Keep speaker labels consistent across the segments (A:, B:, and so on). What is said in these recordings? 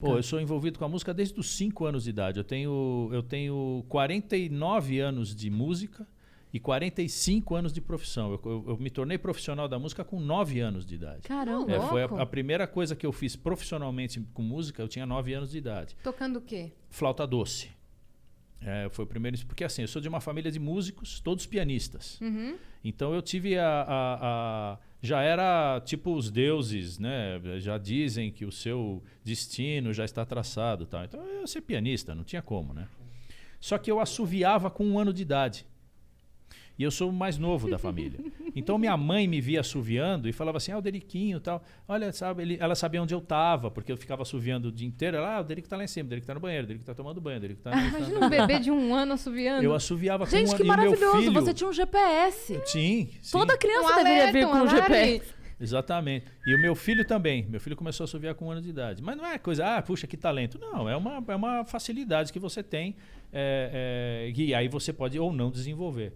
A: Pô, eu sou envolvido com a música desde os 5 anos de idade. Eu tenho 49 anos de música e 45 anos de profissão. Eu me tornei profissional da música com 9 anos de idade.
B: Caramba,
A: Foi a primeira coisa que eu fiz profissionalmente com música, eu tinha 9 anos de idade.
B: Tocando o quê?
A: Flauta doce. Foi o primeiro... Porque assim, eu sou de uma família de músicos, todos pianistas.
B: Uhum.
A: Então eu tive já era tipo os deuses, né? Já dizem que o seu destino já está traçado, tal. Então eu ia ser pianista, não tinha como, né? Só que eu assoviava com 1 ano de idade. E eu sou o mais novo da família. Então minha mãe me via assoviando e falava assim, o Deriquinho e tal. Olha, sabe, ela sabia onde eu estava, porque eu ficava assoviando o dia inteiro. Ela, o Derico tá lá em cima, o Derico tá no banheiro, o Derico tá tomando banho, o Derico tá...
B: Imagina um bebê de 1 ano assoviando.
A: Eu assoviava com 1
C: Gente,
A: ano.
C: que
A: E o meu
C: maravilhoso,
A: filho...
C: você tinha um GPS.
A: Sim.
C: Toda criança
B: Um
C: deveria
B: alerta,
C: vir
B: um
C: com um
B: alarme.
C: GPS.
A: Exatamente. E o meu filho também. Meu filho começou a assoviar com 1 ano de idade. Mas não é coisa, puxa, que talento. Não, é uma facilidade que você tem e aí você pode ou não desenvolver.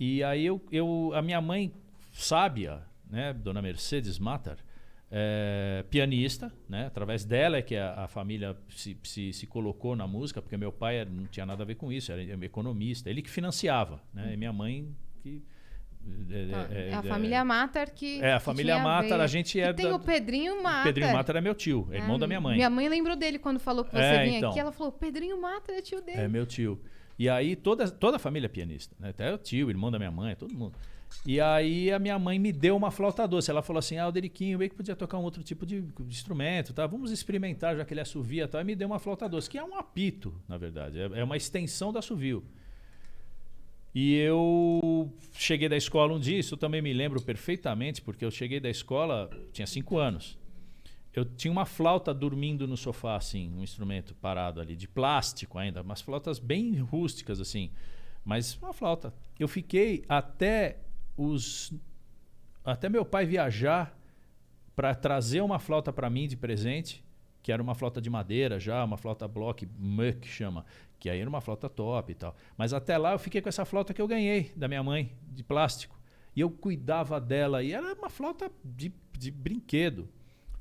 A: E aí a minha mãe, sábia, né, Dona Mercedes Matar, pianista, né, através dela é que a família se colocou na música, porque meu pai não tinha nada a ver com isso, era economista. Ele que financiava, né, e minha mãe que...
B: a família Matar que...
A: a família Matar, a gente é...
B: tem o Pedrinho Matar.
A: Pedrinho Matar é meu tio, é irmão da minha mãe.
B: Minha mãe lembrou dele quando falou que você vinha aqui. Ela falou, Pedrinho Matar é tio dele.
A: É meu tio. E aí toda a família é pianista, né? Até o tio, o irmão da minha mãe, todo mundo. E aí a minha mãe me deu uma flauta doce. Ela falou assim, o Deriquinho, bem que podia tocar um outro tipo de instrumento, tá? Vamos experimentar, já que ele assovia e tal. E me deu uma flauta doce, que é um apito, na verdade. É uma extensão do assovio. E eu cheguei da escola um dia, isso eu também me lembro perfeitamente, porque eu cheguei da escola, tinha 5 anos. Eu tinha uma flauta dormindo no sofá, assim, um instrumento parado ali, de plástico ainda, umas flautas bem rústicas, assim, mas uma flauta. Eu fiquei até meu pai viajar para trazer uma flauta para mim de presente, que era uma flauta de madeira já, uma flauta block, que chama, que aí era uma flauta top e tal. Mas até lá eu fiquei com essa flauta que eu ganhei da minha mãe, de plástico. E eu cuidava dela, e era uma flauta de brinquedo.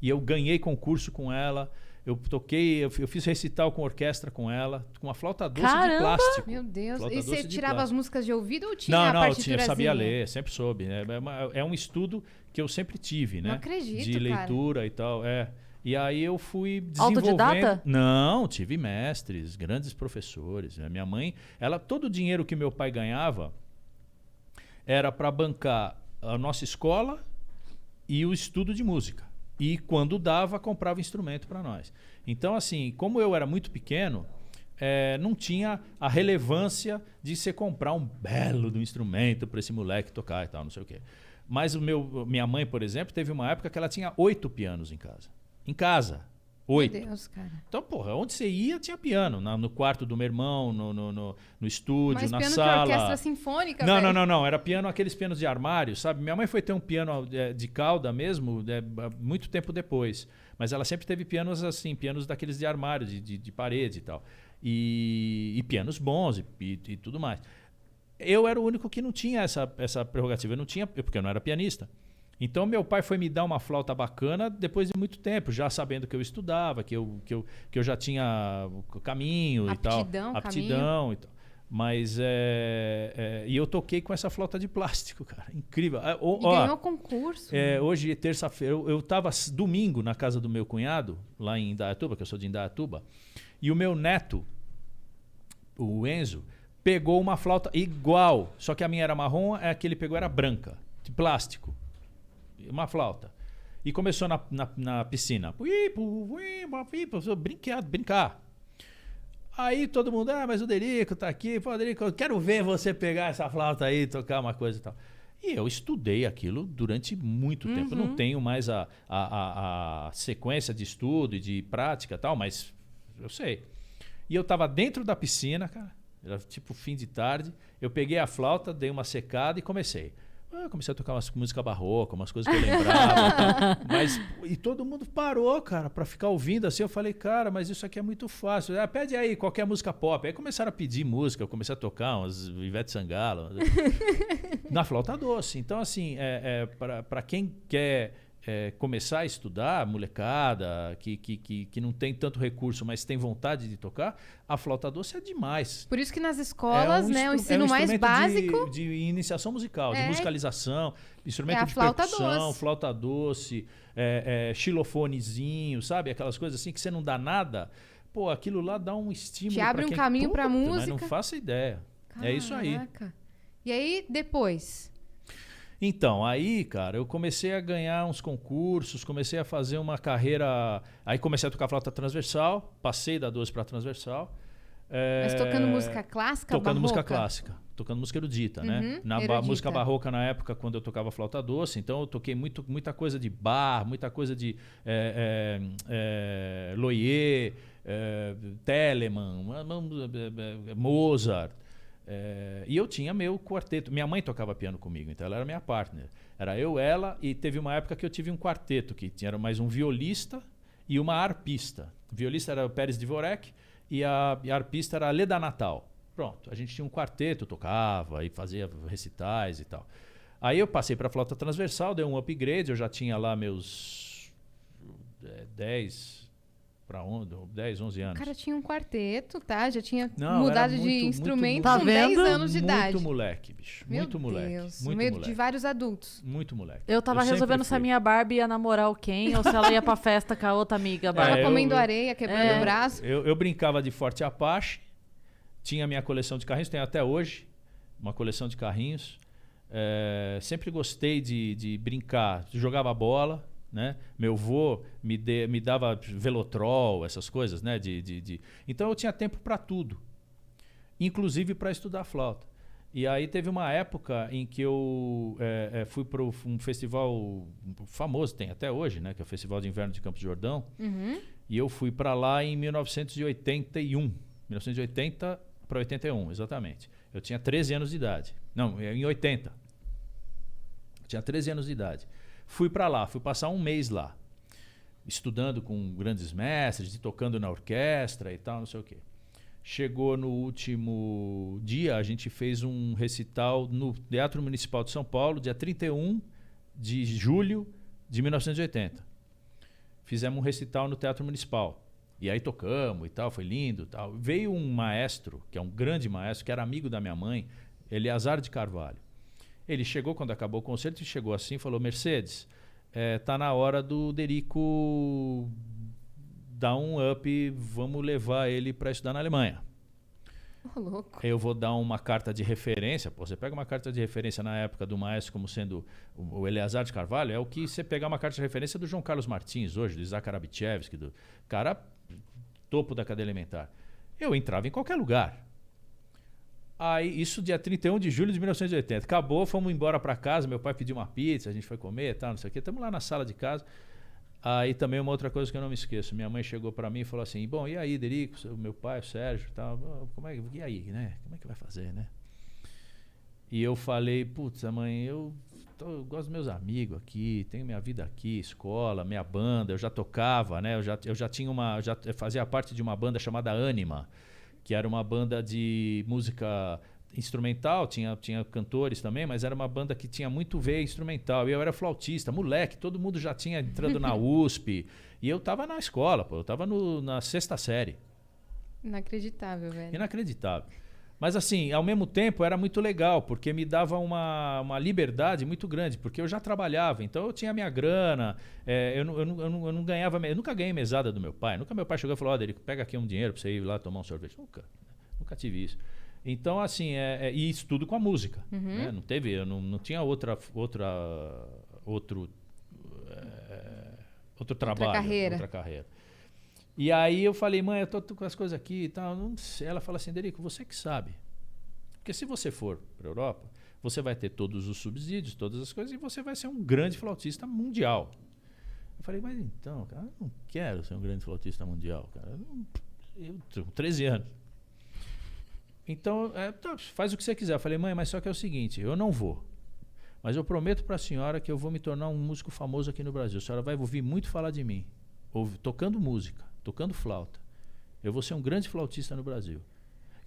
A: E eu ganhei concurso com ela, eu toquei, eu fiz recital com orquestra com ela, com uma flauta doce de plástico.
B: Meu Deus,
A: Flauta
B: e você tirava as músicas de ouvido ou tinha a
A: Não,
B: partiturazinha?
A: eu sabia ler, sempre soube. Né? É um estudo que eu sempre tive, né?
B: Não acredito,
A: de leitura
B: cara.
A: E tal, E aí eu fui desenvolvendo...
C: Autodidata?
A: Não, tive mestres, grandes professores. Né? Minha mãe, todo o dinheiro que meu pai ganhava era para bancar a nossa escola e o estudo de música. E quando dava, comprava instrumento para nós. Então, assim, como eu era muito pequeno, não tinha a relevância de você comprar um belo do instrumento para esse moleque tocar e tal, não sei o quê. Mas minha mãe, por exemplo, teve uma época que ela tinha 8 pianos em casa. Em casa. 8.
B: Meu Deus, cara.
A: Então, porra, onde você ia tinha piano. No quarto do meu irmão, no estúdio,
B: Mas
A: na
B: piano
A: sala.
B: de orquestra sinfônica,
A: Não. Era piano, aqueles pianos de armário, sabe? Minha mãe foi ter um piano de cauda mesmo, muito tempo depois. Mas ela sempre teve pianos assim, pianos daqueles de armário, de parede e tal. E pianos bons e tudo mais. Eu era o único que não tinha essa prerrogativa. Eu não tinha, porque eu não era pianista. Então meu pai foi me dar uma flauta bacana depois de muito tempo, já sabendo que eu estudava, que eu já tinha o caminho
B: Aptidão,
A: aptidão e tal. Mas e eu toquei com essa flauta de plástico, cara, incrível.
B: E ganhou concurso.
A: Hoje, terça-feira, eu estava domingo na casa do meu cunhado, lá em Indaiatuba, que eu sou de Indaiatuba, e o meu neto, o Enzo, pegou uma flauta igual, só que a minha era marrom, a que ele pegou era branca, de plástico. Uma flauta. E começou na piscina. Brincar. Aí todo mundo, mas o Derico tá aqui. Pô, Derico, eu quero ver você pegar essa flauta aí, tocar uma coisa e tal. E eu estudei aquilo durante muito tempo. Eu não tenho mais a sequência de estudo e de prática e tal, mas eu sei. E eu tava dentro da piscina, cara. Era tipo fim de tarde. Eu peguei a flauta, dei uma secada e comecei. Eu comecei a tocar umas músicas barrocas, umas coisas que eu lembrava. E todo mundo parou, cara, pra ficar ouvindo assim. Eu falei, cara, mas isso aqui é muito fácil. Pede aí qualquer música pop. Aí começaram a pedir música, eu comecei a tocar umas Ivete Sangalo. Na flauta doce. Então, assim, pra quem quer começar a estudar, molecada, que não tem tanto recurso, mas tem vontade de tocar, a flauta doce é demais.
B: Por isso que nas escolas, o ensino mais básico...
A: De iniciação musical, de musicalização, instrumento de
B: flauta
A: percussão,
B: doce.
A: flauta doce, xilofonezinho, sabe? Aquelas coisas assim que você não dá nada. Pô, aquilo lá dá um estímulo.
B: Te abre um caminho pra música.
A: Mas não faço ideia.
B: Caraca.
A: É isso aí.
B: E aí, depois?
A: Então, aí, cara, eu comecei a ganhar uns concursos, comecei a fazer uma carreira... Aí comecei a tocar flauta transversal, passei da doce para transversal.
B: Mas tocando música clássica,
A: tocando
B: barroca?
A: música clássica, tocando música erudita, né? Na música barroca, na época, quando eu tocava flauta doce, então eu toquei muita coisa de Bach, muita coisa de Loyer, Telemann, Mozart. E eu tinha meu quarteto. Minha mãe tocava piano comigo, então ela era minha partner. Era eu, ela, e teve uma época que eu tive um quarteto, que tinha mais um violista e uma arpista. O violista era o Pérez Dvorek e a arpista era a Leda Natal. Pronto, a gente tinha um quarteto, tocava e fazia recitais e tal. Aí eu passei para a flauta transversal, dei um upgrade, eu já tinha lá meus 10, 11 anos.
B: O cara tinha um quarteto, tá? Já tinha
A: Não,
B: mudado
A: muito,
B: de instrumento
C: tá
B: com 10
C: vendo?
B: anos de idade.
A: Muito moleque, bicho.
B: Meu
A: muito moleque.
B: Deus,
A: Muito
B: no meio
A: moleque.
B: de vários adultos.
A: Muito moleque.
C: Eu tava
A: sempre
C: resolvendo se a
A: fui.
C: minha Barbie ia namorar o Ken ou se ela ia pra festa com a outra amiga Barbie.
B: Tava
A: eu-
B: comendo areia, quebrando o braço.
A: Eu brincava de Forte Apache, tinha minha coleção de carrinhos, tenho até hoje uma coleção de carrinhos. Sempre gostei de brincar, jogava bola, né? Meu avô me dava velotrol, essas coisas, né? Então eu tinha tempo para tudo, inclusive para estudar flauta. E aí teve uma época em que eu fui para um festival famoso, tem até hoje, né? Que é o Festival de Inverno de Campos do Jordão. E eu fui para lá em 1981. 1980 para 81, exatamente. Eu tinha 13 anos de idade. Não, em 80. Eu tinha 13 anos de idade. Fui para lá, fui passar um mês lá, estudando com grandes mestres, e tocando na orquestra e tal, não sei o quê. Chegou no último dia, a gente fez um recital no Teatro Municipal de São Paulo, dia 31 de julho de 1980. Fizemos um recital no Teatro Municipal. E aí tocamos e tal, foi lindo e tal. Veio um maestro, que é um grande maestro, que era amigo da minha mãe, Eleazar de Carvalho. Ele chegou, quando acabou o concerto, e chegou assim e falou: Mercedes, tá na hora do Derico dar um up, vamos levar ele para estudar na Alemanha.
B: Ô, louco.
A: Eu vou dar uma carta de referência. Pô, você pega uma carta de referência na época do maestro como sendo o Eleazar de Carvalho, é o que você pegar uma carta de referência do João Carlos Martins hoje, do Isaac Arabichevski, do cara topo da cadeia elementar. Eu entrava em qualquer lugar. Aí, isso dia 31 de julho de 1980. Acabou, fomos embora para casa, meu pai pediu uma pizza, a gente foi comer e tal, não sei o quê. Estamos lá na sala de casa. Aí também uma outra coisa que eu não me esqueço. Minha mãe chegou para mim e falou assim: bom, e aí, Derico, meu pai, o Sérgio, tal, e aí, né? Como é que vai fazer, né? E eu falei: putz, mãe, eu gosto dos meus amigos aqui, tenho minha vida aqui, escola, minha banda, eu já tocava, né? Eu já tinha já fazia parte de uma banda chamada Anima, que era uma banda de música instrumental, tinha cantores também, mas era uma banda que tinha muito veia instrumental. E eu era flautista, moleque, todo mundo já tinha entrando na USP. E eu tava na escola, pô, eu tava na 6ª série.
B: Inacreditável, velho.
A: Inacreditável. Mas assim, ao mesmo tempo era muito legal, porque me dava uma liberdade muito grande, porque eu já trabalhava, então eu tinha minha grana, eu não ganhava, eu nunca ganhei mesada do meu pai, nunca meu pai chegou e falou: Derico, pega aqui um dinheiro pra você ir lá tomar um sorvete. Nunca tive isso. Então, assim, e isso tudo com a música. Né? Não teve, eu não tinha outro trabalho, outra carreira. E aí eu falei: mãe, eu tô com as coisas aqui e tal. Não sei. Ela fala assim: Derico, você que sabe. Porque se você for para a Europa, você vai ter todos os subsídios, todas as coisas, e você vai ser um grande flautista mundial. Eu falei: mas então, cara, eu não quero ser um grande flautista mundial, cara. Eu tenho 13 anos. Então, faz o que você quiser. Eu falei: mãe, mas só que é o seguinte, eu não vou. Mas eu prometo para a senhora que eu vou me tornar um músico famoso aqui no Brasil. A senhora vai ouvir muito falar de mim. Tocando música, tocando flauta. Eu vou ser um grande flautista no Brasil.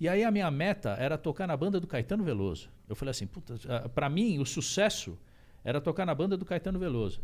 A: E aí a minha meta era tocar na banda do Caetano Veloso. Eu falei assim: puta, para mim o sucesso era tocar na banda do Caetano Veloso.